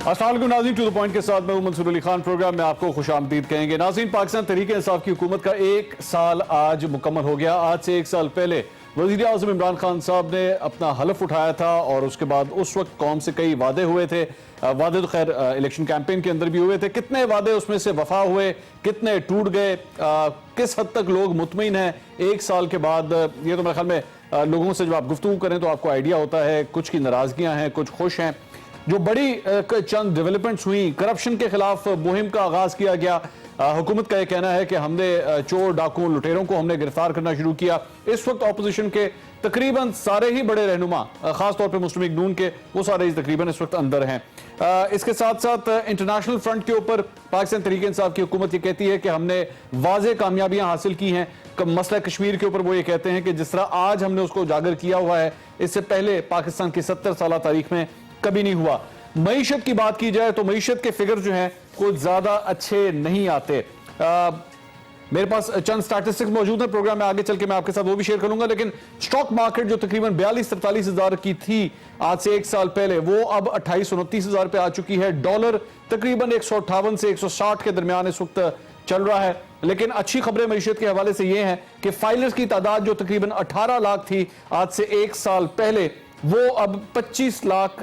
अस्सलाम वालेकुम नाज़रीन, टू द पॉइंट के साथ मैं हूं मंसूर अली खान। प्रोग्राम में आपको खुश आमदीद कहेंगे। नाज़रीन, पाकिस्तान तहरीक इंसाफ की हुकूमत का एक साल आज मुकम्मल हो गया। आज से एक साल पहले वज़ीर आज़म इमरान खान साहब ने अपना हलफ उठाया था और उसके बाद उस वक्त कौम से कई वादे हुए थे। वादे तो खैर इलेक्शन कैंपेन के अंदर भी हुए थे। कितने वादे उसमें से वफा हुए, कितने टूट गए, किस हद तक लोग मुतमईन हैं एक साल के बाद, ये तो मेरे ख्याल में लोगों से जब आप गुफ्तगू करें तो आपको आइडिया होता है। कुछ की नाराज़गियाँ हैं, कुछ खुश हैं। जो बड़ी चंद डेवलपमेंट्स हुई, करप्शन के खिलाफ मुहिम का आगाज किया गया। हुकूमत का यह कहना है कि हमने चोर डाकुओं लुटेरों को हमने गिरफ्तार करना शुरू किया। इस वक्त अपोजिशन के तकरीबन सारे ही बड़े रहनुमा, खास तौर पे मुस्लिम लीग नून के, वो सारे ही तकरीबन इस वक्त अंदर हैं। इसके साथ साथ इंटरनेशनल फ्रंट के ऊपर पाकिस्तान तहरीक इंसाफ की हुकूमत ये कहती है कि हमने वाज़ेह कामयाबियां हासिल की हैं। मसला कश्मीर के ऊपर वो ये कहते हैं कि जिस तरह आज हमने उसको उजागर किया हुआ है, इससे पहले पाकिस्तान की 70 साल तारीख में कभी नहीं हुआ। मईशत की बात की जाए तो मईशत के फिगर जो हैं कुछ ज्यादा अच्छे नहीं आते। मेरे पास चंद स्टैटिस्टिक्स मौजूद हैं, प्रोग्राम में आगे चल के मैं आपके साथ वो भी शेयर करूंगा। लेकिन स्टॉक मार्केट जो तकरीबन 42-43 हजार की थी आज से एक साल पहले, वो अब 28-29 हजार पे आ चुकी है। डॉलर तकरीबन 158 से 160 के दरमियान इस वक्त चल रहा है। लेकिन अच्छी खबरें मईशत के हवाले से ये हैं कि फाइलर्स की तादाद जो तकरीबन 18 लाख थी आज से एक साल पहले, वो अब 25 लाख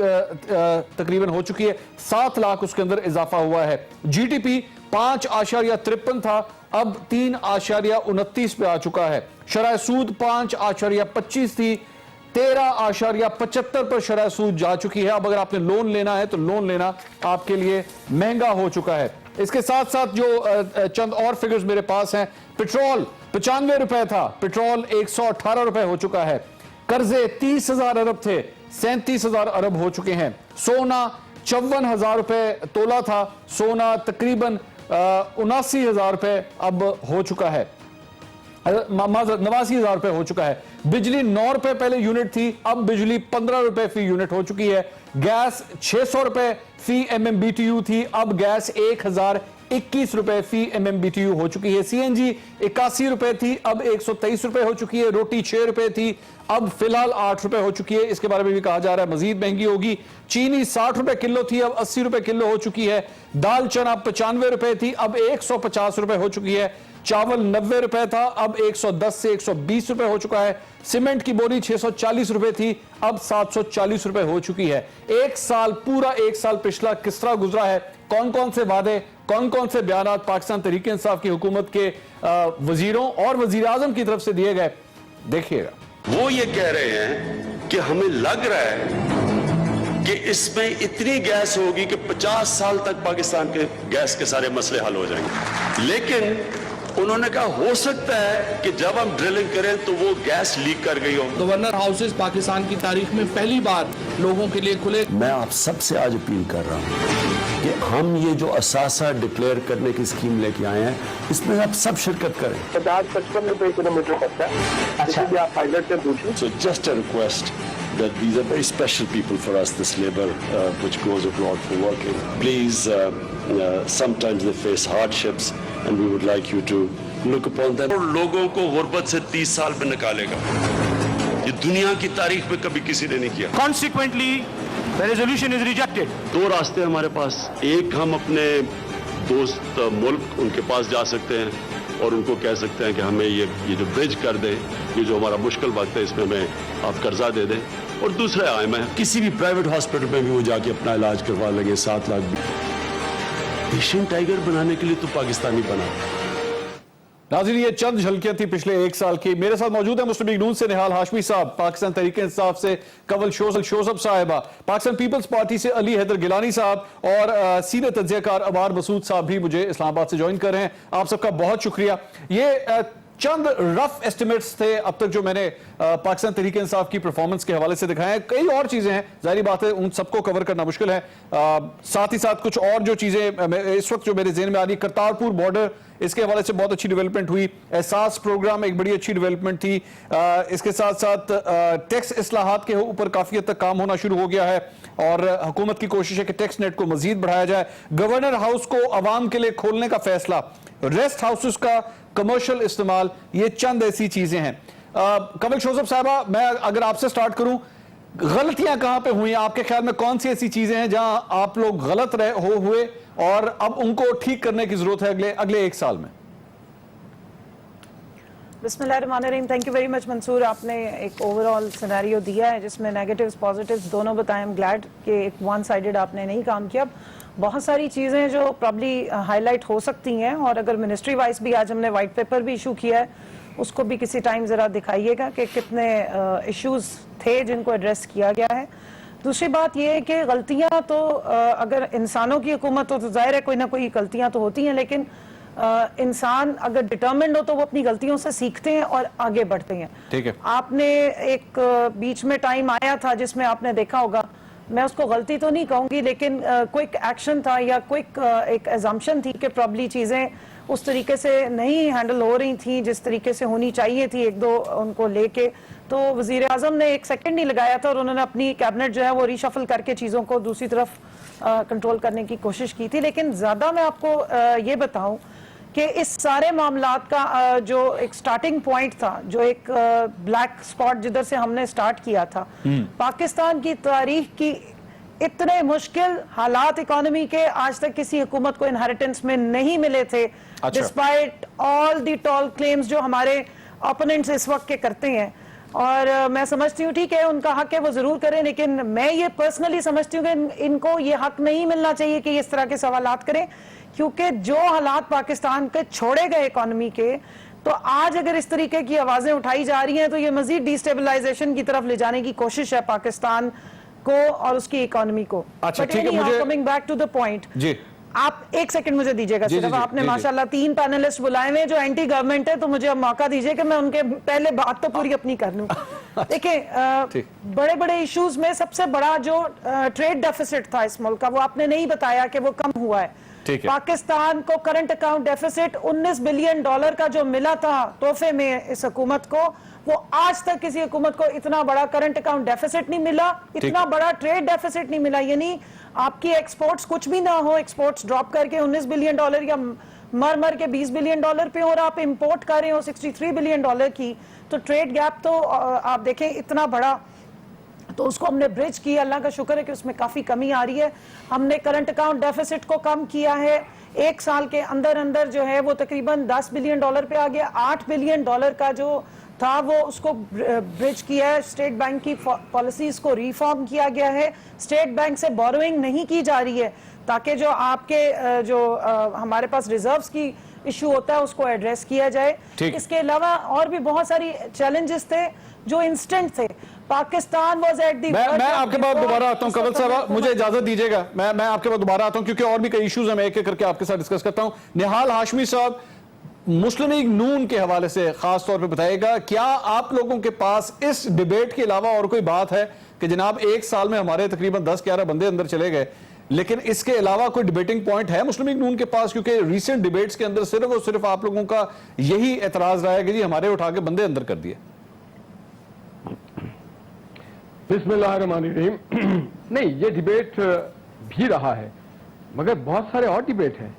तकरीबन हो चुकी है। 7 लाख उसके अंदर इजाफा हुआ है। जीडीपी 5.53 था, अब 3.29 पे आ चुका है। शरह सूद 5.25 थी, 13.75 पर शरह सूद जा चुकी है। अब अगर आपने लोन लेना है तो लोन लेना आपके लिए महंगा हो चुका है। इसके साथ साथ जो चंद और फिगर्स मेरे पास हैं, पेट्रोल 95 रुपए था, पेट्रोल 118 रुपए हो चुका है। कर्जे 30,000 अरब थे, 37,000 अरब हो चुके हैं। सोना 54,000 रुपए तोला था, सोना तकरीबन 79,000 रुपए अब हो चुका है, 89,000 रुपए हो चुका है। बिजली 9 रुपए पहले यूनिट थी, अब बिजली 15 रुपए फी यूनिट हो चुकी है। गैस 600 रुपए फी MMBTU थी, अब गैस 1,021 रुपए फी MMBTU हो चुकी है। सीएनजी 81 रुपए थी, अब 123 रुपए हो चुकी है। रोटी 6 रुपए थी, अब फिलहाल 8 रुपए हो चुकी है। इसके बारे में भी कहा जा रहा है मजीद महंगी होगी। चीनी 60 रुपए किलो थी, अब 80 रुपए किलो हो चुकी है। दाल चना 95 रुपए थी, अब 150 रुपए हो चुकी है। चावल 90 रुपए था, अब 110 से 120 रुपए हो चुका है। सीमेंट की बोरी 640 रुपए थी, अब 740 रुपए हो चुकी है। एक साल, पूरा एक साल पिछला किस तरह गुजरा है, कौन कौन से वादे, कौन कौन से बयान पाकिस्तान तहरीक इंसाफ की हुकूमत के वजीरों और वजीर आजम की तरफ से दिए गए, देखिएगा। वो ये कह रहे हैं कि हमें लग रहा है कि इसमें इतनी गैस होगी कि 50 साल तक पाकिस्तान के गैस के सारे मसले हल हो जाएंगे। लेकिन उन्होंने कहा हो सकता है कि जब हम ड्रिलिंग करें तो वो गैस लीक कर गई हो। गवर्नर हाउसेस पाकिस्तान की तारीख में पहली बार लोगों के लिए खुले। मैं आप सबसे आज अपील कर रहा हूँ कि हम ये जो असासा डिक्लेयर करने की स्कीम लेके आए हैं, इसमें आप सब शिरकत करें। 50-55 रुपए किलोमीटर पड़ता है। अच्छा, आप पायलट से पूछें। So just a request that these are very special people for us, this labor which goes abroad for working. Please, sometimes they face hardships and we would like you to look upon them. और लोगों को गुर्बत से 30 साल में निकालेगा, ये दुनिया की तारीख में कभी किसी ने नहीं किया। Consequently, the resolution is rejected. 2 रास्ते हमारे पास। एक, हम अपने दोस्त मुल्क उनके पास जा सकते हैं और उनको कह सकते हैं कि हमें ये जो ब्रिज कर दें, ये जो हमारा मुश्किल वक्त है इसमें हमें आप कर्जा दे दें। और दूसरा IMF, किसी भी प्राइवेट हॉस्पिटल में भी वो जाके अपना इलाज करवा लेंगे। 7 लाख एशियन टाइगर बनाने के लिए तो पाकिस्तानी बना। नाज़रीन, ये चंद झलकियां थी पिछले एक साल की। मेरे साथ मौजूद है मुस्लिम लीग नून से निहाल हाशमी साहब, पाकिस्तान तहरीक इंसाफ से कंवल शोजब साहिबा, पाकिस्तान पीपल्स पार्टी से अली हैदर गिलानी साहब और सीनियर तज्ज़ियाकार अबार मसूद साहब भी मुझे इस्लामाबाद से ज्वाइन कर रहे हैं। आप सबका बहुत शुक्रिया। ये चंद रफ एस्टिमेट्स थे अब तक जो मैंने पाकिस्तान तहरीक इंसाफ की परफॉर्मेंस के हवाले से दिखाए हैं। कई और चीजें हैं, जाहिर बात है उन सबको कवर करना मुश्किल है। साथ ही साथ कुछ और जो चीजें इस वक्त जो मेरे ज़हन में आ रही, करतारपुर बॉर्डर, इसके हवाले से बहुत अच्छी डेवलपमेंट हुई। एहसास प्रोग्राम एक बड़ी अच्छी डेवलपमेंट थी। इसके साथ साथ टैक्स इस्लाहात के ऊपर काफी हद तक काम होना शुरू हो गया है और हुकूमत की कोशिश है कि टैक्स नेट को मजीद बढ़ाया जाए। गवर्नर हाउस को अवाम के लिए खोलने का फैसला, रेस्ट हाउसेस का कमर्शियल इस्तेमाल, ये चंद ऐसी चीजें हैं। कंवल शोजब साहबा, मैं अगर आपसे स्टार्ट करूं, غلطیاں کہاں پہ ہوئی؟ آپ کے خیال میں کون سی ایسی چیزیں ہیں جہاں آپ لوگ غلط ہوئے اور اب ان کو ٹھیک کرنے کی ضرورت ہے اگلے ایک سال میں؟ بسم اللہ الرحمن الرحیم. تھینک یو ویری مچ منصور. آپ نے ایک اوور آل سینیریو دیا ہے جس میں نیگیٹیوز پازیٹیوز دونوں بتائیں. ایم گلیڈ کہ ایک ون سائیڈڈ آپ نے نہیں کام کیا. بہت ساری چیزیں جو پرابلی ہائی لائٹ ہو سکتی ہیں, اور اگر منسٹری وائز بھی آج ہم نے وائٹ پیپر بھی ایشو کیا ہے, اس کو بھی کسی ٹائم ذرا دکھائیے گا کہ کتنے ایشوز تھے جن کو ایڈریس کیا گیا ہے. دوسری بات یہ ہے کہ غلطیاں تو اگر انسانوں کی حکومت ہو تو ظاہر ہے کوئی نہ کوئی غلطیاں تو ہوتی ہیں, لیکن انسان اگر ڈٹرمنڈ ہو تو وہ اپنی غلطیوں سے سیکھتے ہیں اور آگے بڑھتے ہیں. ٹھیک ہے. آپ نے ایک بیچ میں ٹائم آیا تھا جس میں آپ نے دیکھا ہوگا, میں اس کو غلطی تو نہیں کہوں گی لیکن کوئک ایکشن تھا یا کوئک ایک ایزمپشن تھی کہ پرابلی چیزیں اس طریقے سے نہیں ہینڈل ہو رہی تھیں جس طریقے سے ہونی چاہیے تھی, ایک دو ان کو لے کے. تو وزیر اعظم نے ایک سیکنڈ نہیں لگایا تھا اور انہوں نے اپنی کیبنٹ جو ہے وہ ریشفل کر کے چیزوں کو دوسری طرف کنٹرول کرنے کی کوشش کی تھی. لیکن زیادہ میں آپ کو یہ بتاؤں کہ اس سارے معاملات کا جو ایک سٹارٹنگ پوائنٹ تھا, جو ایک بلیک سپاٹ جدھر سے ہم نے سٹارٹ کیا تھا, پاکستان کی تاریخ کی اتنے مشکل حالات اکانومی کے آج تک کسی حکومت کو انہیریٹنس میں نہیں ملے تھے, ڈسپائٹ آل دی ٹال کلیمز جو ہمارے اپوننٹس اس وقت کے کرتے ہیں. اور میں سمجھتی ہوں ٹھیک ہے ان کا حق ہے وہ ضرور کریں, لیکن میں یہ پرسنلی سمجھتی ہوں کہ ان کو یہ حق نہیں ملنا چاہیے کہ اس طرح کے سوالات کریں, کیونکہ جو حالات پاکستان کے چھوڑے گئے اکانومی کے, تو آج اگر اس طریقے کی آوازیں اٹھائی جا رہی ہیں تو یہ مزید ڈی اسٹیبلائزیشن کی طرف لے جانے کی کوشش ہے پاکستان کو اور اس کی اکانومی کو. اچھا ٹھیک ہے, مجھے coming back to the point, جی آپ ایک سیکنڈ مجھے دیجیے گا صرف. آپ نے ماشاءاللہ 3 پینلسٹ بلائے ہوئے جو اینٹی گورنمنٹ ہے, تو مجھے اب موقع دیجیے کہ میں ان کے پہلے بات تو پوری اپنی کر لوں. دیکھیں بڑے بڑے ایشوز میں سب سے بڑا جو ٹریڈ ڈیفیسٹ تھا اس ملک کا, وہ آپ نے نہیں بتایا کہ وہ کم ہوا ہے. پاکستان کو کرنٹ اکاؤنٹ ڈیفیسٹ $19 بلین کا جو ملا تھا تحفے میں اس حکومت کو, وہ آج تک کسی حکومت کو اتنا بڑا کرنٹ اکاؤنٹ ڈیفیسٹ نہیں ملا, اتنا بڑا ٹریڈ ڈیفیسٹ نہیں ملا. یعنی آپ کی ایکسپورٹس کچھ بھی نہ ہو, ایکسپورٹس ڈراپ کر کے $19 بلین یا مر کے $20 بلین پہ, اور آپ امپورٹ کر رہے ہو $63 بلین کی, تو ٹریڈ گیپ تو آپ دیکھیں اتنا بڑا, تو اس کو ہم نے برج کیا. اللہ کا شکر ہے کہ اس میں کافی کمی آ رہی ہے. ہم نے کرنٹ اکاؤنٹ ڈیفیسٹ کو کم کیا ہے, ایک سال کے اندر جو ہے وہ تقریباً $10 بلین پہ آ گیا. $8 بلین کا جو تھا وہ اس کو برج کیا ہے. اسٹیٹ بینک کی پالیسیز کو ریفارم کیا گیا ہے, اسٹیٹ بینک سے بوروئنگ نہیں کی جا رہی ہے تاکہ جو آپ کے جو ہمارے پاس ریزروز کی ایشو ہوتا ہے اس کو ایڈریس کیا جائے. اس کے علاوہ اور بھی بہت ساری چیلنجز تھے جو انسٹنٹ تھے. پاکستان واز ایٹ دی, میں آپ کے بعد دوبارہ آتا ہوں. کنول صاحب مجھے اجازت دیجیے گا, میں آپ کے بعد دوبارہ آتا ہوں کیونکہ اور بھی کئی ایشوز ہیں, میں ایک ایک کر کے آپ کے ساتھ ڈسکس کرتا ہوں. نہال ہاشمی صاحب, مسلم لیگ نون کے حوالے سے خاص طور پہ بتائیے گا, کیا آپ لوگوں کے پاس اس ڈیبیٹ کے علاوہ اور کوئی بات ہے کہ جناب ایک سال میں ہمارے تقریباً 10-11 بندے اندر چلے گئے, لیکن اس کے علاوہ کوئی ڈیبیٹنگ پوائنٹ ہے مسلم لیگ نون کے پاس؟ کیونکہ ریسنٹ ڈیبیٹس کے اندر صرف اور صرف آپ لوگوں کا یہی اعتراض رہا ہے کہ جی ہمارے اٹھا کے بندے اندر کر دیے. بسم اللہ الرحمن الرحیم. نہیں, یہ ڈیبیٹ بھی رہا ہے مگر بہت سارے اور ڈیبیٹ ہیں.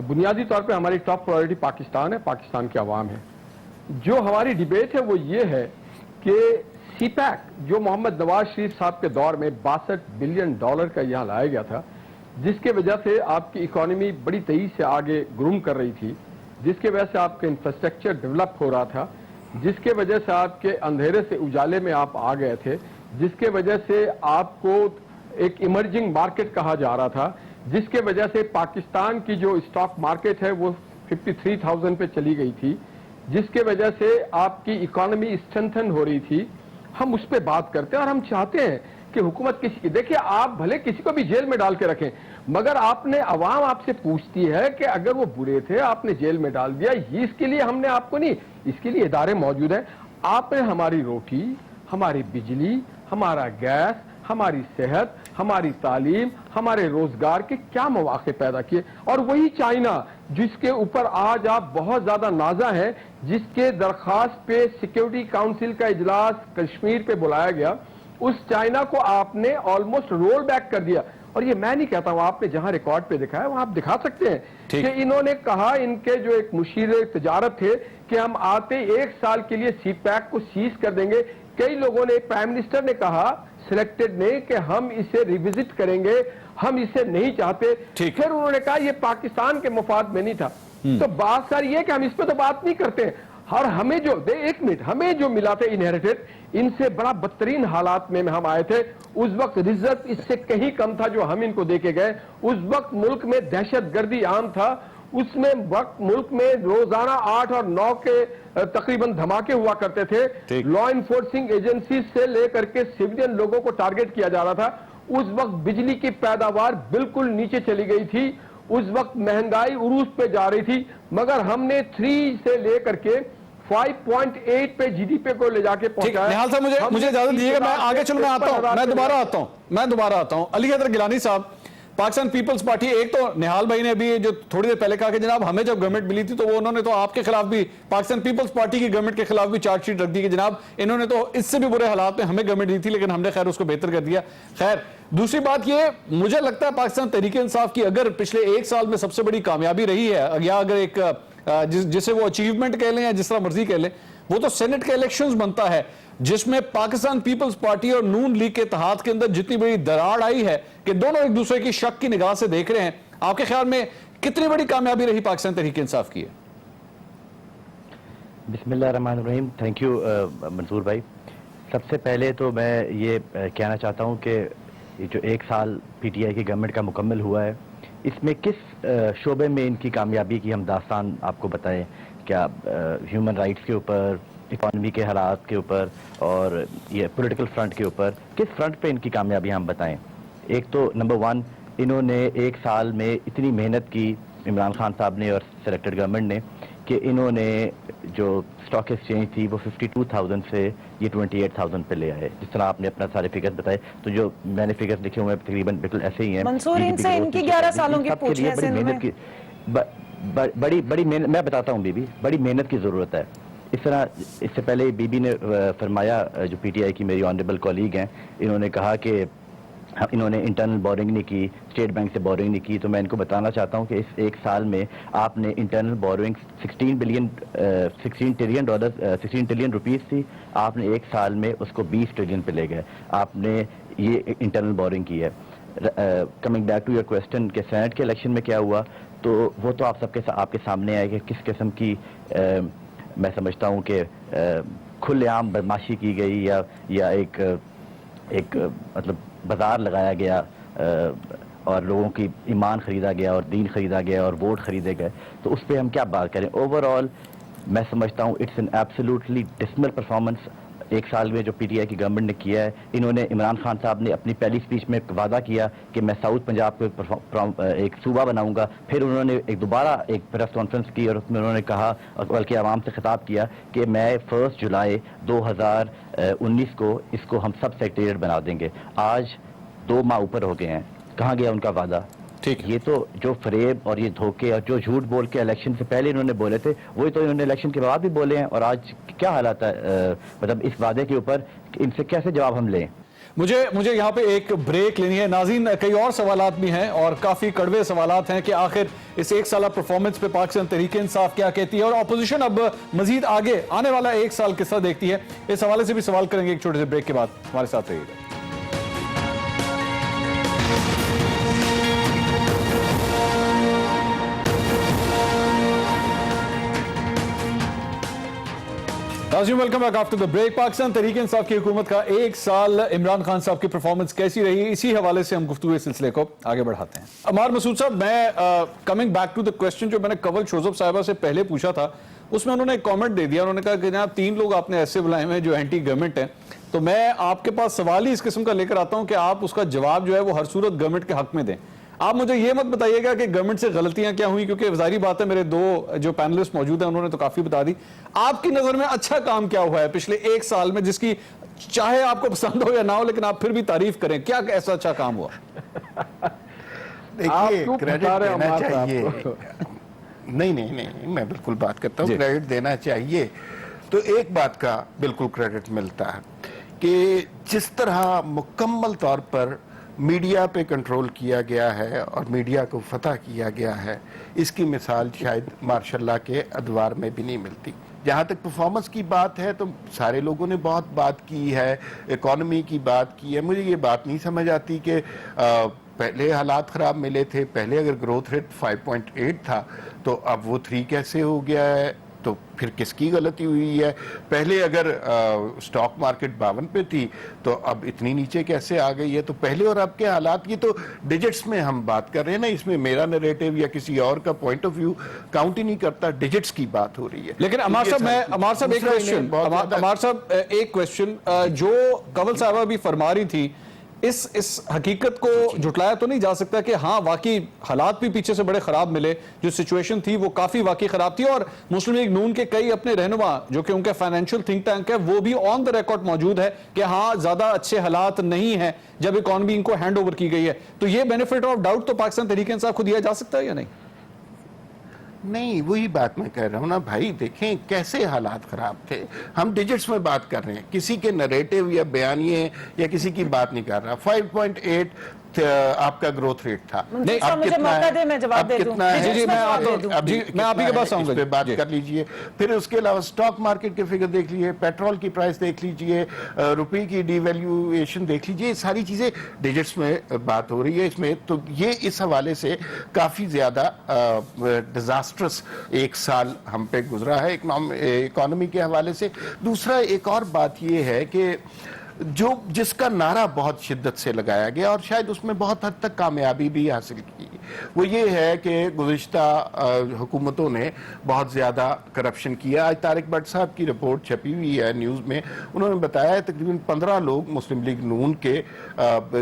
بنیادی طور پہ ہماری ٹاپ پرائیورٹی پاکستان ہے, پاکستان کے عوام ہے. جو ہماری ڈیبیٹ ہے وہ یہ ہے کہ سی پیک جو محمد نواز شریف صاحب کے دور میں $62 بلین کا یہاں لایا گیا تھا, جس کے وجہ سے آپ کی اکانومی بڑی تیزی سے آگے گروم کر رہی تھی, جس کے وجہ سے آپ کا انفراسٹرکچر ڈیولپ ہو رہا تھا, جس کے وجہ سے آپ کے اندھیرے سے اجالے میں آپ آ گئے تھے, جس کے وجہ سے آپ کو ایک ایمرجنگ مارکیٹ کہا جا رہا تھا, جس کے وجہ سے پاکستان کی جو اسٹاک مارکیٹ ہے وہ 53,000 پہ چلی گئی تھی, جس کے وجہ سے آپ کی اکانومی اسٹرینتھن ہو رہی تھی. ہم اس پہ بات کرتے ہیں اور ہم چاہتے ہیں کہ حکومت کسی کی, دیکھیں آپ بھلے کسی کو بھی جیل میں ڈال کے رکھیں, مگر آپ نے عوام آپ سے پوچھتی ہے کہ اگر وہ برے تھے آپ نے جیل میں ڈال دیا, اس کے لیے ہم نے آپ کو نہیں, اس کے لیے ادارے موجود ہیں. آپ نے ہماری روٹی, ہماری بجلی, ہمارا گیس, ہماری صحت, ہماری تعلیم, ہمارے روزگار کے کیا مواقع پیدا کیے. اور وہی چائنا جس کے اوپر آج آپ بہت زیادہ نازا ہیں, جس کے درخواست پہ سیکیورٹی کاؤنسل کا اجلاس کشمیر پہ بلایا گیا, اس چائنا کو آپ نے آلموسٹ رول بیک کر دیا. اور یہ میں نہیں کہتا ہوں, آپ نے جہاں ریکارڈ پہ دکھایا وہاں آپ دکھا سکتے ہیں کہ انہوں نے کہا, ان کے جو ایک مشیر تجارت تھے, کہ ہم آتے 1 سال کے لیے سی پیک کو سیز کر دیں گے. کئی لوگوں نے, پرائم منسٹر نے کہا सिलेक्टेड ने कि हम इसे रिविजिट करेंगे, हम इसे नहीं चाहते। फिर उन्होंने कहा ये पाकिस्तान के मुफाद में नहीं था। तो बात सारी ये कि हम इस पे तो बात नहीं करते। और हमें जो एक मिनट, हमें जो मिला था इनहेरिटेड, इनसे बड़ा बदतरीन हालात में हम आए थे। उस वक्त रिजल्ट इससे कहीं कम था जो हम इनको देके गए। उस वक्त मुल्क में दहशतगर्दी आम था। उसमें वक्त मुल्क में रोजाना 8 और 9 के तकरीबन धमाके हुआ करते थे। लॉ इन्फोर्सिंग एजेंसी से लेकर के सिविलियन लोगों को टारगेट किया जा रहा था। उस वक्त बिजली की पैदावार बिल्कुल नीचे चली गई थी। उस वक्त महंगाई उरूज पे जा रही थी। मगर हमने 3 से लेकर के 5.8 पे जीडीपी को ले जाके पहुंचाया। निहाल साहब, मुझे इजाजत दीजिएगा, मैं आगे चलूं, मैं दोबारा आता हूं। अली हैदर गिलानी साहब, पाकिस्तान पीपल्स पार्टी, एक तो निहाल भाई ने भी जो थोड़ी देर पहले कहा कि जनाब हमें जब गवर्नमेंट मिली थी तो वो उन्होंने तो आपके खिलाफ भी, पाकिस्तान पीपल्स पार्टी की गवर्नमेंट के खिलाफ भी चार्जशीट रख दी कि जनाब इन्होंने तो इससे भी बुरे हालात में हमें गवर्नमेंट दी थी, लेकिन हमने खैर उसको बेहतर कर दिया। खैर, दूसरी बात ये, मुझे लगता है पाकिस्तान तहरीक इंसाफ की अगर पिछले 1 साल में सबसे बड़ी कामयाबी रही है, या अगर एक जिसे वो अचीवमेंट कह लें या जिस तरह मर्जी कह लें, वो तो सेनेट के इलेक्शंस बनता है, जिसमें पाकिस्तान पीपल्स पार्टी और नून लीग के इत्तेहाद के अंदर जितनी बड़ी दरार आई है कि दोनों एक दूसरे की शक की निगाह से देख रहे हैं। आपके ख्याल में कितनी बड़ी कामयाबी रही पाकिस्तान तहरीक इंसाफ की है? बिस्मिल्लाहिर्रहमानिर्रहीम। थैंक यू मंसूर भाई। सबसे पहले तो मैं ये कहना चाहता हूँ कि ये जो 1 साल पीटीआई की गवर्नमेंट का मुकम्मल हुआ है, इसमें किस शोबे में इनकी कामयाबी की हम दास्तान आपको बताएं? क्या ह्यूमन राइट्स के ऊपर, इकॉनमी के हालात के ऊपर और ये पॉलिटिकल फ्रंट के ऊपर, किस फ्रंट पे इनकी कामयाबी हम बताएं? एक तो नंबर 1, इन्होंने 1 साल में इतनी मेहनत की इमरान खान साहब ने और सेलेक्टेड गवर्नमेंट ने कि इन्होंने जो स्टॉक एक्सचेंज थी वो 52,000 से ये 28,000 पे ले आए। जिस तरह आपने अपना सारे फिगर्स बताए, तो जो मैंने फिगर्स लिखे हुए हैं तकरीबन बिल्कुल ऐसे ही हैं। मंसूर, इनसे इनकी 11 सालों की पूछने से मेहनत की बड़ी मेहनत, मैं बताता हूँ बीबी, बड़ी मेहनत की ज़रूरत है। इस तरह इससे पहले बीबी ने फरमाया, जो पीटीआई की मेरी ऑनरेबल कॉलीग हैं, इन्होंने कहा कि इन्होंने इंटरनल बोरिंग नहीं की, स्टेट बैंक से बोरिंग नहीं की। तो मैं इनको बताना चाहता हूँ कि इस 1 साल में आपने इंटरनल बोरिंग 16 ट्रिलियन रुपीस थी, आपने 1 साल में उसको 20 ट्रिलियन पे ले गए। आपने ये इंटरनल बोरिंग की है। Coming back to your question कि सेनेट के इलेक्शन में क्या हुआ, तो वो तो आप आपके सामने आए कि किस किस्म की मैं समझता हूँ कि खुलेआम बदमाशी की गई या एक मतलब बाजार लगाया गया और लोगों की ईमान खरीदा गया और दीन खरीदा गया और वोट खरीदे गए। तो उस पर हम क्या बात करें? ओवरऑल मैं समझता हूँ it's an absolutely dismal performance 1 साल में जो पीटीआई की गवर्नमेंट ने किया है। इन्होंने, इमरान खान साहब ने अपनी पहली स्पीच में वादा किया कि मैं साउथ पंजाब को एक सूबा बनाऊंगा। फिर उन्होंने दोबारा एक प्रेस कॉन्फ्रेंस की और उसमें उन्होंने कहा, बल्कि आवाम से खिताब किया कि मैं 1 जुलाई 2019 को इसको हम सब सेक्रेटेरिएट बना देंगे। आज 2 माह ऊपर हो गए हैं, कहाँ गया उनका वादा? ठीक, ये तो जो फरेब और ये धोखे और जो झूठ बोल के इलेक्शन से पहले इन्होंने बोले थे, वही तो इन्होंने इलेक्शन के बाद भी बोले हैं। और आज क्या हालात है मतलब इस वादे के ऊपर, इनसे कैसे जवाब हम लें? मुझे यहाँ पे एक ब्रेक लेनी है। नाज़रीन, कई और सवालात भी हैं और काफ़ी कड़वे सवालात हैं कि आखिर इस 1 साल परफॉर्मेंस पे पाकिस्तान तहरीक इंसाफ क्या कहती है और अपोजिशन अब मजीद आगे आने वाला 1 साल किस तरह देखती है। इस हवाले से भी सवाल करेंगे एक छोटे से ब्रेक के बाद। हमारे साथ रहिएगा। Welcome back after the break. Pakistan Tehreek Insaf की हुकूमत का 1 साल, इमरान खान साहब की परफॉर्मेंस कैसी रही, इसी हवाले से हम गुफ्तगू इस सिलसिले को आगे बढ़ाते हैं। अमार मसूद साहब, मैं coming back to the question जो मैंने कंवल शोजब साहिबा से पहले पूछा था, उसमें उन्होंने एक कमेंट दे दिया। उन्होंने कहा कि जनाब 3 लोग आपने ऐसे बुलाए हुए हैं जो एंटी गवर्नमेंट हैं। तो मैं आपके पास सवाल ही इस किस्म का लेकर आता हूं कि आप उसका जवाब जो है वो हर सूरत गवर्नमेंट के हक में दें। आप मुझे ये मत बताइएगा कि गवर्नमेंट से गलतियां क्या हुई, क्योंकि जाहिर बात है मेरे 2 जो पैनलिस्ट मौजूद हैं उन्होंने तो काफी बता दी। आपकी नजर में अच्छा काम क्या हुआ है पिछले 1 साल में, जिसकी चाहे आपको पसंद हो या ना हो लेकिन आप फिर भी तारीफ करें? क्या ऐसा अच्छा काम हुआ? देखिए, क्रेडिट देना चाहिए। नहीं, मैं बिल्कुल बात करता हूँ, क्रेडिट देना चाहिए। तो एक बात का बिल्कुल क्रेडिट मिलता है कि जिस तरह मुकम्मल तौर पर मीडिया पे कंट्रोल किया गया है और मीडिया को फतह किया गया है, इसकी मिसाल शायद मार्शल लॉ के अदवार में भी नहीं मिलती। جہاں تک پرفارمنس کی بات ہے تو سارے لوگوں نے بہت بات کی ہے, اکانومی کی بات کی ہے. مجھے یہ بات نہیں سمجھ آتی کہ پہلے حالات خراب ملے تھے, پہلے اگر گروتھ ریٹ 5.8 تھا تو اب وہ 3 کیسے ہو گیا ہے؟ تو پھر کس کی غلطی ہوئی ہے؟ پہلے اگر سٹاک مارکیٹ 52 پہ تھی تو اب اتنی نیچے کیسے آ گئی ہے؟ تو پہلے اور اب کے حالات کی تو ڈیجٹس میں ہم بات کر رہے ہیں نا, اس میں میرا نریٹو یا کسی اور کا پوائنٹ آف ویو کاؤنٹ ہی نہیں کرتا, ڈیجٹس کی بات ہو رہی ہے. لیکن عمار صاحب ایک کویسچن جو کنول صاحبہ بھی فرما رہی تھی, اس حقیقت کو جھٹلایا تو نہیں جا سکتا کہ ہاں واقعی حالات بھی پیچھے سے بڑے خراب ملے, جو سچویشن تھی وہ کافی واقعی خراب تھی, اور مسلم لیگ نون کے کئی اپنے رہنما جو کہ ان کا فائنینشیل تھنک ٹینک ہے وہ بھی آن دا ریکارڈ موجود ہے کہ ہاں زیادہ اچھے حالات نہیں ہیں جب اکانومی ان کو ہینڈ اوور کی گئی ہے. تو یہ بینیفٹ آف ڈاؤٹ تو پاکستان تحریک انصاف کو دیا جا سکتا ہے یا نہیں؟ نہیں, وہی بات میں کہہ رہا ہوں نا بھائی, دیکھیں کیسے حالات خراب تھے. ہم ڈیجٹس میں بات کر رہے ہیں, کسی کے نریٹو یا بیانیے یا کسی کی بات نہیں کر رہا. 5.8 آپ کا گروتھ ریٹ تھا. مجھے موقع دے, میں جواب دے دوں. میں آپ ہی کے پاس آؤں گا, اس پہ بات کر لیجئے. پھر اس کے علاوہ سٹاک مارکیٹ کے فگر دیکھ لیجئے, پیٹرول کی پرائس دیکھ لیجئے, روپے کی ڈی ویلیویشن دیکھ لیجئے. ساری چیزیں ڈیجٹس میں بات ہو رہی ہے اس میں. تو یہ اس حوالے سے کافی زیادہ ڈیزاسٹرس ایک سال ہم پہ گزرا ہے اکانومی کے حوالے سے. دوسرا ایک اور بات یہ ہے کہ جس کا نعرہ بہت شدت سے لگایا گیا اور شاید اس میں بہت حد تک کامیابی بھی حاصل کی, وہ یہ ہے کہ گزشتہ حکومتوں نے بہت زیادہ کرپشن کیا. آج طارق بٹ صاحب کی رپورٹ چھپی ہوئی ہے نیوز میں, انہوں نے بتایا ہے تقریباً 15 لوگ مسلم لیگ نون کے